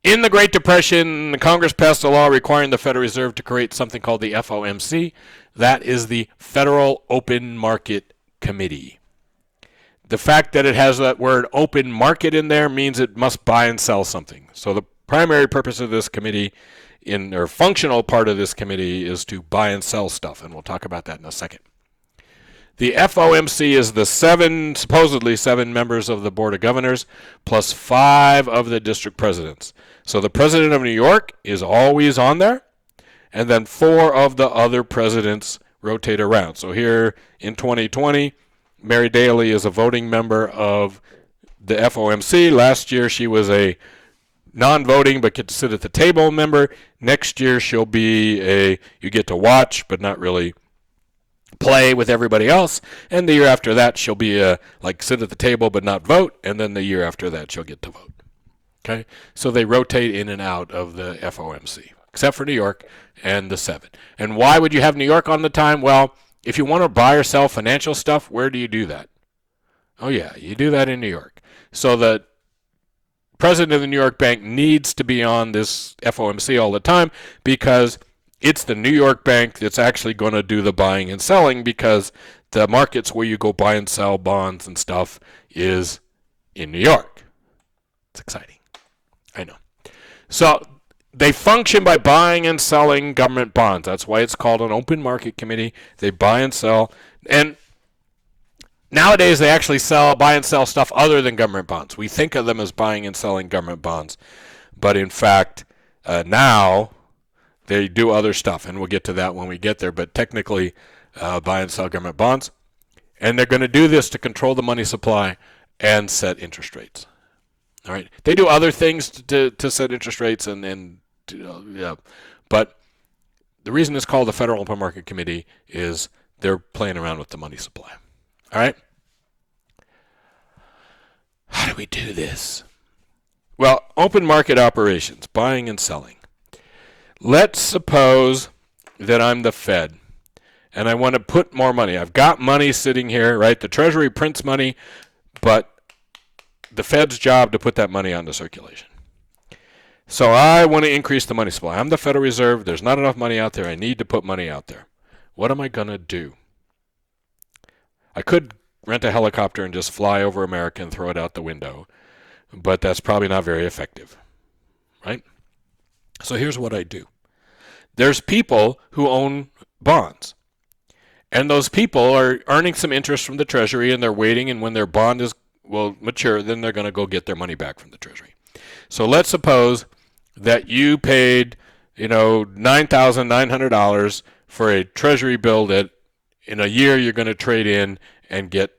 In the Great Depression, Congress passed a law requiring the Federal Reserve to create something called the FOMC. That is the Federal Open Market Committee. The fact that it has that word open market in there means it must buy and sell something. So the primary purpose of this committee, or functional part of this committee, is to buy and sell stuff, and we'll talk about that in a second. The FOMC is the supposedly seven members of the Board of Governors, plus 5 of the district presidents. So the president of New York is always on there, and then 4 of the other presidents rotate around. So here in 2020, Mary Daly is a voting member of the FOMC. Last year she was a non-voting but get to sit at the table member. Next year she'll be you get to watch but not really play with everybody else. And the year after that she'll be sit at the table but not vote. And then the year after that she'll get to vote. Okay, so they rotate in and out of the FOMC, except for New York and the 7. And why would you have New York on the time? Well, if you want to buy or sell financial stuff, where do you do that? Oh yeah, you do that in New York. So the president of the New York Bank needs to be on this FOMC all the time because it's the New York Bank that's actually going to do the buying and selling, because the markets where you go buy and sell bonds and stuff is in New York. It's exciting. I know. So they function by buying and selling government bonds. That's why it's called an open market committee. They buy and sell. And nowadays they actually buy and sell stuff other than government bonds. We think of them as buying and selling government bonds. But in fact, now they do other stuff. And we'll get to that when we get there. But technically, buy and sell government bonds. And they're going to do this to control the money supply and set interest rates. All right. They do other things to set interest rates but the reason it's called the Federal Open Market Committee is they're playing around with the money supply. All right. How do we do this? Well, open market operations, buying and selling. Let's suppose that I'm the Fed and I want to put more money. I've got money sitting here, right? The Treasury prints money, but the Fed's job to put that money onto circulation. So I want to increase the money supply. I'm the Federal Reserve. There's not enough money out there. I need to put money out there. What am I going to do? I could rent a helicopter and just fly over America and throw it out the window, but that's probably not very effective, right? So here's what I do. There's people who own bonds, and those people are earning some interest from the Treasury, and they're waiting, and when their bond will mature, then they're going to go get their money back from the Treasury. So let's suppose that you paid, $9,900 for a Treasury bill that in a year you're going to trade in and get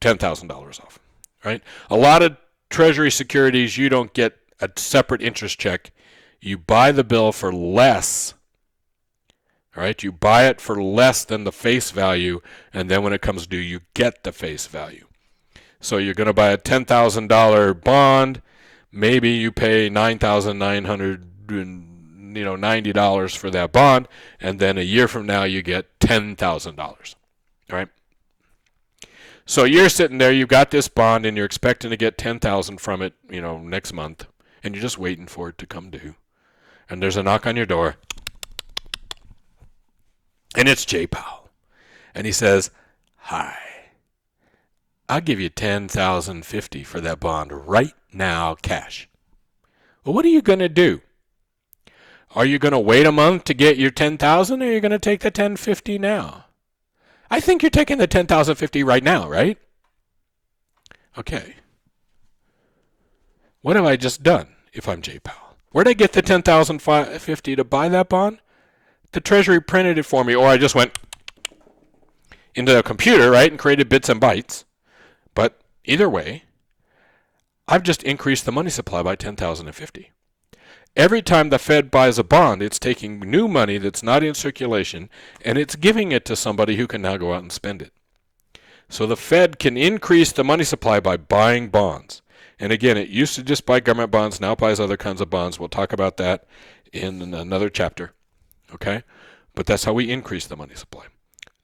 $10,000 off, right? A lot of Treasury securities, you don't get a separate interest check. You buy the bill for less, all right? You buy it for less than the face value, and then when it comes due, you get the face value. So you're going to buy a $10,000 bond. Maybe you pay $9,990 for that bond, and then a year from now you get $10,000. All right. So you're sitting there, you've got this bond, and you're expecting to get $10,000 from it, next month, and you're just waiting for it to come due. And there's a knock on your door, and it's Jay Powell, and he says, "Hi. I'll give you $10,050 for that bond right now, cash." Well, what are you going to do? Are you going to wait a month to get your $10,000, or are you going to take the $10,50 now? I think you're taking the $10,050 right now, right? Okay. What have I just done if I'm Jay Powell? Where'd I get the $10,050 to buy that bond? The Treasury printed it for me, or I just went into a computer, right, and created bits and bytes. But either way, I've just increased the money supply by $10,050. Every time the Fed buys a bond, it's taking new money that's not in circulation, and it's giving it to somebody who can now go out and spend it. So the Fed can increase the money supply by buying bonds. And again, it used to just buy government bonds, now it buys other kinds of bonds. We'll talk about that in another chapter. Okay? But that's how we increase the money supply.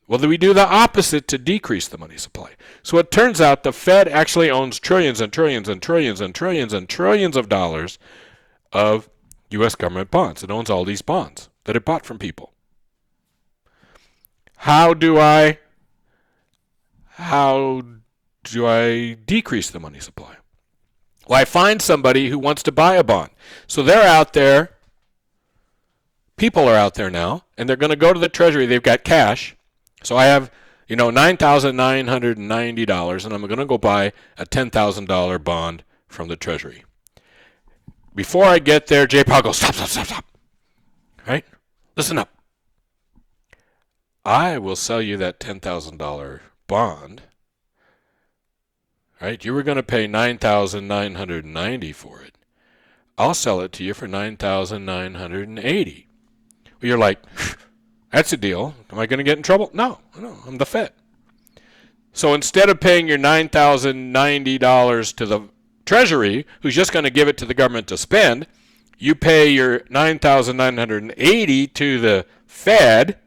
Well, we do the opposite to decrease the money supply. So it turns out the Fed actually owns trillions and trillions and trillions and trillions and trillions of dollars of U.S. government bonds. It owns all these bonds that it bought from people. How do I decrease the money supply? Well, I find somebody who wants to buy a bond. So they're out there, people are out there now, and they're going to go to the Treasury. They've got cash. So I have, $9,990, and I'm going to go buy a $10,000 bond from the Treasury. Before I get there, Jay Powell goes, stop. Right? Listen up. I will sell you that $10,000 bond. Right? You were going to pay $9,990 for it. I'll sell it to you for $9,980. Well, you're like, that's a deal. Am I going to get in trouble? No, I'm the Fed. So instead of paying your $9,090 to the Treasury, who's just going to give it to the government to spend, you pay your $9,980 to the Fed,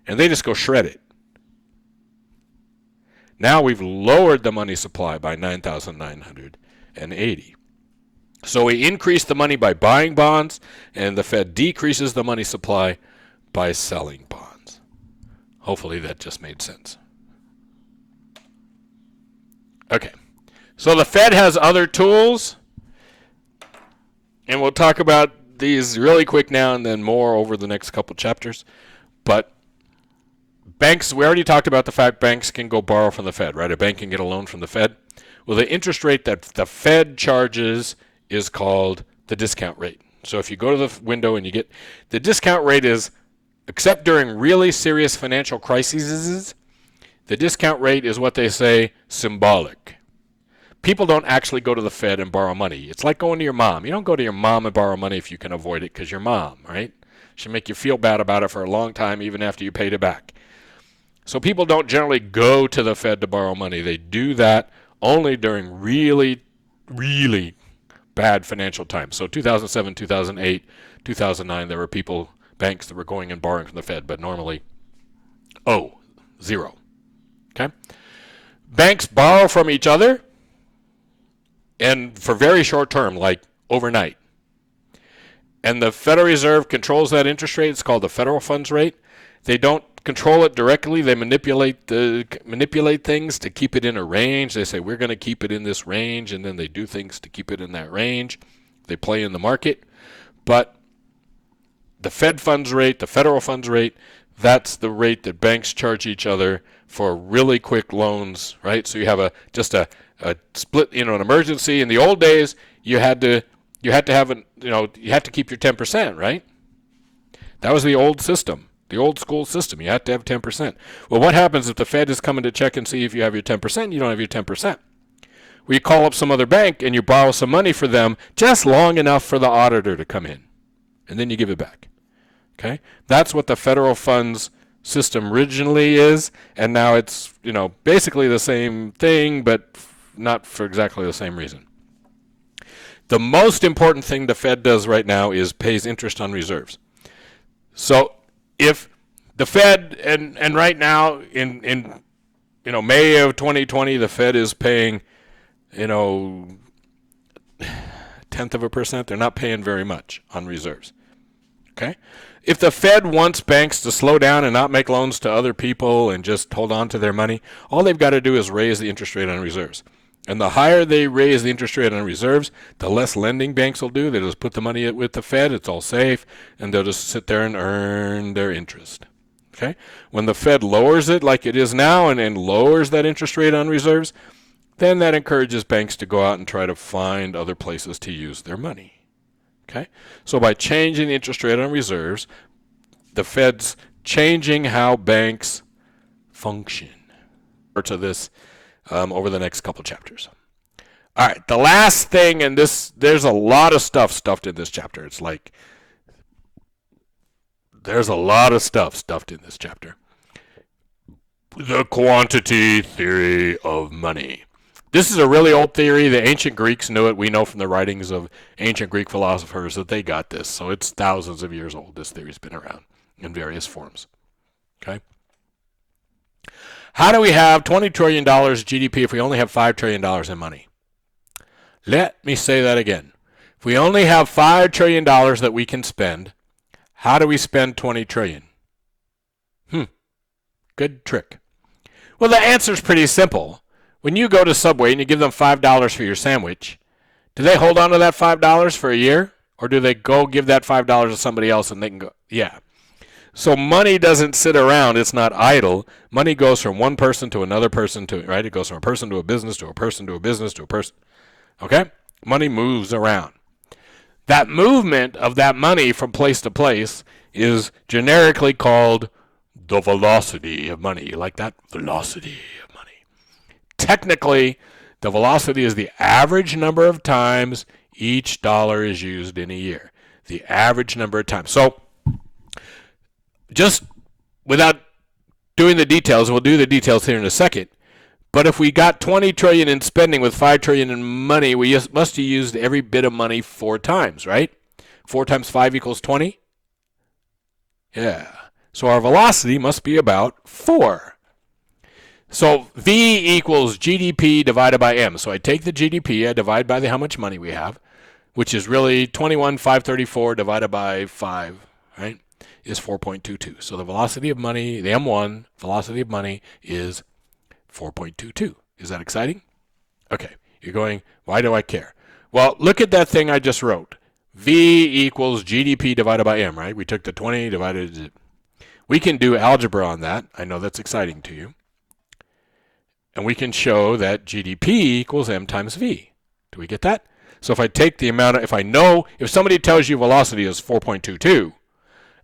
and they just go shred it. Now we've lowered the money supply by $9,980. So we increase the money by buying bonds, and the Fed decreases the money supply by selling bonds. Hopefully that just made sense. Okay, so the Fed has other tools, and we'll talk about these really quick now and then more over the next couple chapters. But banks, we already talked about the fact banks can go borrow from the Fed, right? A bank can get a loan from the Fed. Well, the interest rate that the Fed charges is called the discount rate. So if you go to the window and you get the discount rate is, except during really serious financial crises, the discount rate is what they say symbolic. People don't actually go to the Fed and borrow money. It's like going to your mom. You don't go to your mom and borrow money if you can avoid it because your mom, right? She'll make you feel bad about it for a long time even after you paid it back. So people don't generally go to the Fed to borrow money. They do that only during really, really bad financial times. So 2007, 2008, 2009, there were banks that were going and borrowing from the Fed, but normally, zero. Okay? Banks borrow from each other, and for very short term, like overnight. And the Federal Reserve controls that interest rate. It's called the federal funds rate. They don't control it directly. They manipulate things to keep it in a range. They say, we're going to keep it in this range, and then they do things to keep it in that range. They play in the market. But the Fed funds rate, the federal funds rate, that's the rate that banks charge each other for really quick loans, right? So you have just a split, an emergency. In the old days, you had to have you had to keep your 10%, right? That was the old system, the old school system. You had to have 10%. Well, what happens if the Fed is coming to check and see if you have your 10% and you don't have your 10%? Well, you call up some other bank and you borrow some money for them just long enough for the auditor to come in, and then you give it back. Okay? That's what the federal funds system originally is, and now it's, basically the same thing, but not for exactly the same reason. The most important thing the Fed does right now is pays interest on reserves. So if the Fed, and right now in May of 2020, the Fed is paying, 0.1%. They're not paying very much on reserves. Okay? If the Fed wants banks to slow down and not make loans to other people and just hold on to their money, all they've got to do is raise the interest rate on reserves. And the higher they raise the interest rate on reserves, the less lending banks will do. They just put the money with the Fed, it's all safe, and they'll just sit there and earn their interest. Okay? When the Fed lowers it like it is now and lowers that interest rate on reserves, then that encourages banks to go out and try to find other places to use their money. Okay? So by changing the interest rate on reserves, the Fed's changing how banks function. To this over the next couple chapters. All right, the last thing, and there's a lot of stuff stuffed in this chapter. It's like there's a lot of stuff stuffed in this chapter. The quantity theory of money. This is a really old theory. The ancient Greeks knew it. We know from the writings of ancient Greek philosophers that they got this. So it's thousands of years old. This theory's been around in various forms. Okay? How do we have $20 trillion GDP if we only have $5 trillion in money? Let me say that again. If we only have $5 trillion that we can spend, how do we spend $20 trillion? Good trick. Well, the answer is pretty simple. When you go to Subway and you give them $5 for your sandwich, do they hold on to that $5 for a year? Or do they go give that $5 to somebody else and they can go? Yeah. So money doesn't sit around. It's not idle. Money goes from one person to another person right? It goes from a person to a business to a person to a business to a person. Okay? Money moves around. That movement of that money from place to place is generically called the velocity of money. You like that? Velocity of money. Technically, the velocity is the average number of times each dollar is used in a year. The average number of times. So, just without doing the details, we'll do the details here in a second, but if we got $20 trillion in spending with $5 trillion in money, we must have used every bit of money 4 times, right? 4 times 5 equals 20? Yeah. So our velocity must be about 4. So V equals GDP divided by M. So I take the GDP, I divide by how much money we have, which is really 21,534 divided by 5, right, is 4.22. So the velocity of money, the M1 velocity of money is 4.22. Is that exciting? Okay. You're going, why do I care? Well, look at that thing I just wrote. V equals GDP divided by M, right? We took the 20 divided it. We can do algebra on that. I know that's exciting to you. And we can show that GDP equals M times V. Do we get that? So if I take the amount of, if somebody tells you velocity is 4.22,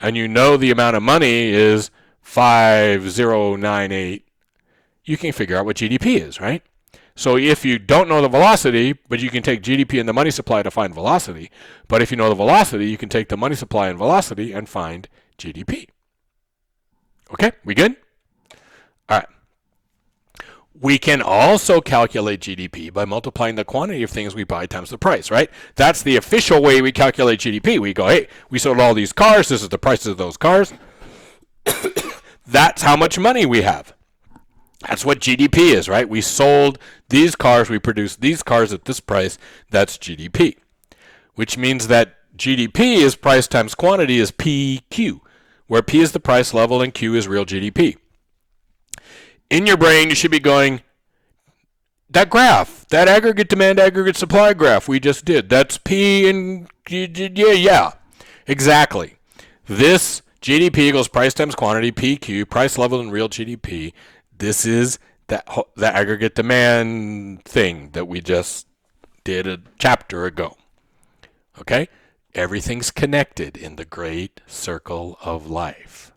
and you know the amount of money is 5098, you can figure out what GDP is, right? So if you don't know the velocity, but you can take GDP and the money supply to find velocity, but if you know the velocity, you can take the money supply and velocity and find GDP. Okay, we good? All right. We can also calculate GDP by multiplying the quantity of things we buy times the price, right? That's the official way we calculate GDP. We go, hey, we sold all these cars. This is the prices of those cars. That's how much money we have. That's what GDP is, right? We sold these cars. We produced these cars at this price. That's GDP, which means that GDP is price times quantity is PQ, where P is the price level and Q is real GDP. In your brain, you should be going, that graph, that aggregate demand, aggregate supply graph we just did, that's P and yeah, exactly. This GDP equals price times quantity, PQ, price level and real GDP. This is the aggregate demand thing that we just did a chapter ago. Okay? Everything's connected in the great circle of life.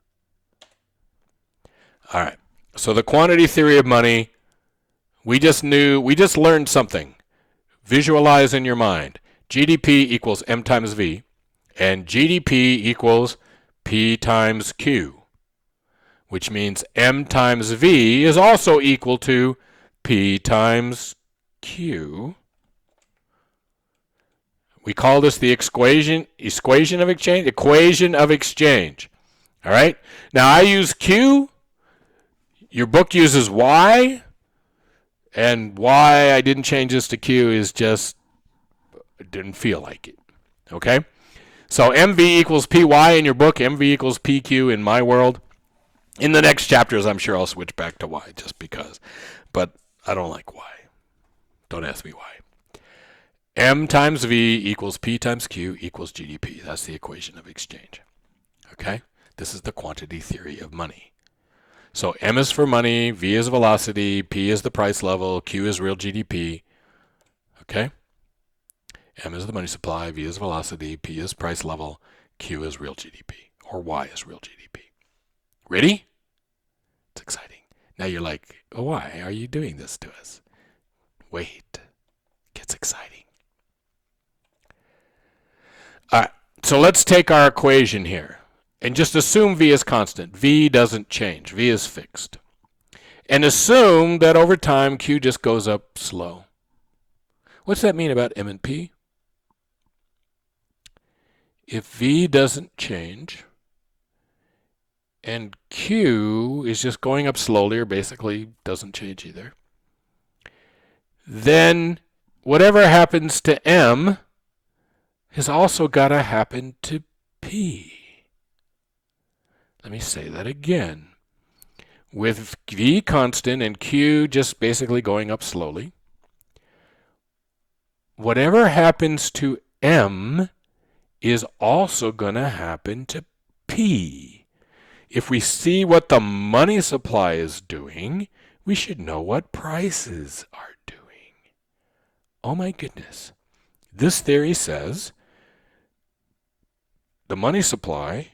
All right. So the quantity theory of money, we just learned something. Visualize in your mind. GDP equals M times V, and GDP equals P times Q, which means M times V is also equal to P times Q. We call this the equation of exchange. All right? Now I use Q. Your book uses Y, and why I didn't change this to Q is just, it didn't feel like it. Okay? So MV equals PY in your book, MV equals PQ in my world. In the next chapters, I'm sure I'll switch back to Y just because. But I don't like Y. Don't ask me why. M times V equals P times Q equals GDP. That's the equation of exchange. Okay? This is the quantity theory of money. So M is for money, V is velocity, P is the price level, Q is real GDP. Okay? M is the money supply, V is velocity, P is price level, Q is real GDP, or Y is real GDP. Ready? It's exciting. Now you're like, oh, why are you doing this to us? Wait. It gets exciting. All right. So let's take our equation here. And just assume V is constant. V doesn't change. V is fixed. And assume that over time, Q just goes up slow. What's that mean about M and P? If V doesn't change, and Q is just going up slowly, or basically doesn't change either, then whatever happens to M has also got to happen to P. Let me say that again. With V constant and Q just basically going up slowly, whatever happens to M is also going to happen to P. If we see what the money supply is doing, we should know what prices are doing. Oh my goodness. This theory says the money supply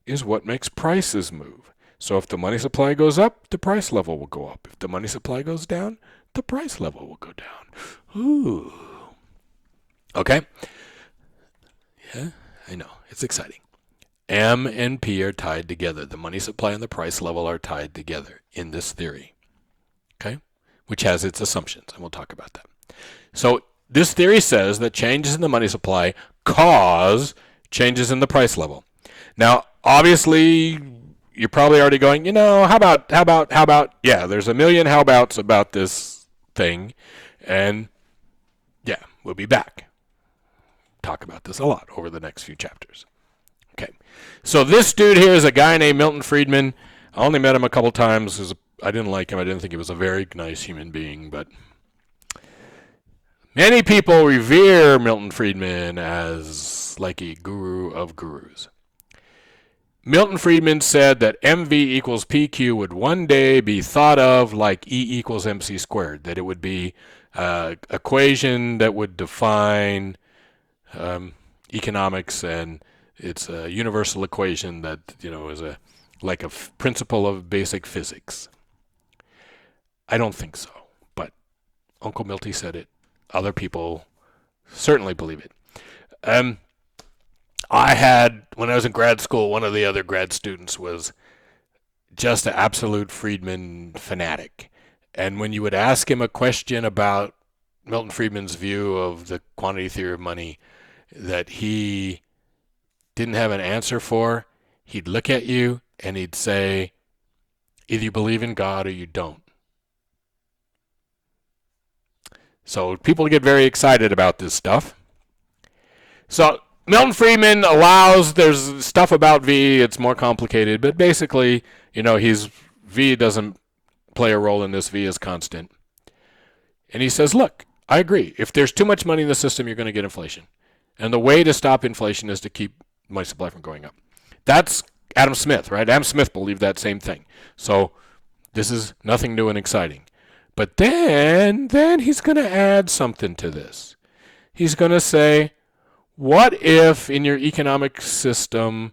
is what makes prices move. So if the money supply goes up, the price level will go up. If the money supply goes down, the price level will go down. Ooh. Okay? Yeah, I know. It's exciting. M and P are tied together. The money supply and the price level are tied together in this theory. Okay? Which has its assumptions, and we'll talk about that. So this theory says that changes in the money supply cause changes in the price level. Now, obviously, you're probably already going, how about, yeah, there's a million how-abouts about this thing, and yeah, we'll be back. Talk about this a lot over the next few chapters. Okay, so this dude here is a guy named Milton Friedman. I only met him a couple times. I didn't like him. I didn't think he was a very nice human being, but many people revere Milton Friedman as like a guru of gurus. Milton Friedman said that MV equals PQ would one day be thought of like E equals MC squared, that it would be an equation that would define economics, and it's a universal equation that is like a principle of basic physics. I don't think so, but Uncle Milty said it. Other people certainly believe it. I had, when I was in grad school, one of the other grad students was just an absolute Friedman fanatic. And when you would ask him a question about Milton Friedman's view of the quantity theory of money that he didn't have an answer for, he'd look at you and he'd say, either you believe in God or you don't. So people get very excited about this stuff. So Milton Friedman there's stuff about V, it's more complicated, but basically, V doesn't play a role in this, V is constant. And he says, look, I agree. If there's too much money in the system, you're going to get inflation. And the way to stop inflation is to keep money supply from going up. That's Adam Smith, right? Adam Smith believed that same thing. So this is nothing new and exciting. But then he's going to add something to this. He's going to say, what if in your economic system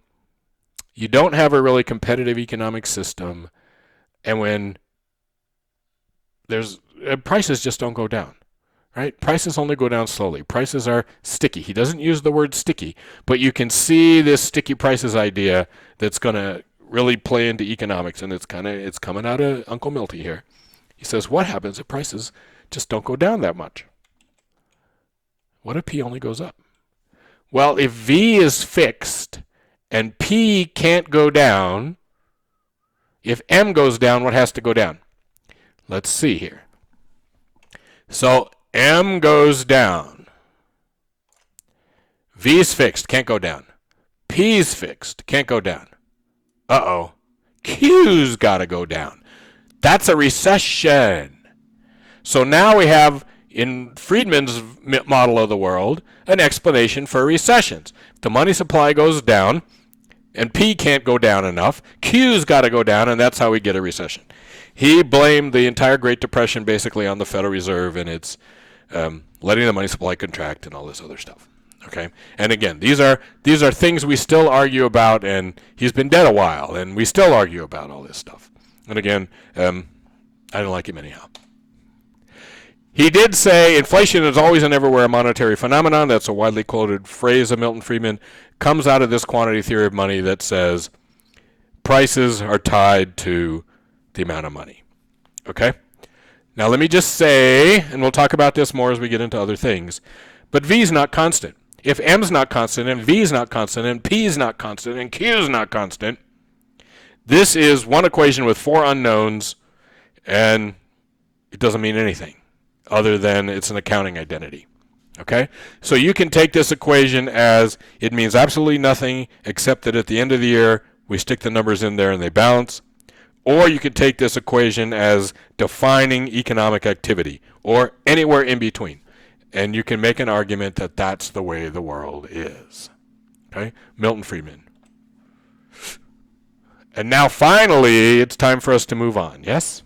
you don't have a really competitive economic system, and when prices just don't go down, right? Prices only go down slowly. Prices are sticky. He doesn't use the word sticky, but you can see this sticky prices idea that's going to really play into economics, and it's coming out of Uncle Milty here. He says, what happens if prices just don't go down that much? What if P only goes up? Well, if V is fixed and P can't go down, if M goes down, what has to go down? Let's see here. So M goes down. V is fixed, can't go down. P is fixed, can't go down. Uh-oh. Q's got to go down. That's a recession. So now we have, in Friedman's model of the world, an explanation for recessions. If the money supply goes down and P can't go down enough, Q's got to go down, and that's how we get a recession. He blamed the entire Great Depression basically on the Federal Reserve and its letting the money supply contract and all this other stuff. Okay, and again, these are things we still argue about, and he's been dead a while, and we still argue about all this stuff. And again, I don't like him anyhow. He did say inflation is always and everywhere a monetary phenomenon. That's a widely quoted phrase of Milton Friedman. Comes out of this quantity theory of money that says prices are tied to the amount of money. Okay? Now let me just say, and we'll talk about this more as we get into other things, but V is not constant. If M's not constant, and V is not constant, and P is not constant, and Q is not constant, this is one equation with four unknowns, and it doesn't mean anything other than it's an accounting identity. Okay? So you can take this equation as it means absolutely nothing except that at the end of the year we stick the numbers in there and they balance. Or you can take this equation as defining economic activity, or anywhere in between. And you can make an argument that that's the way the world is. Okay? Milton Friedman. And now finally, it's time for us to move on. Yes?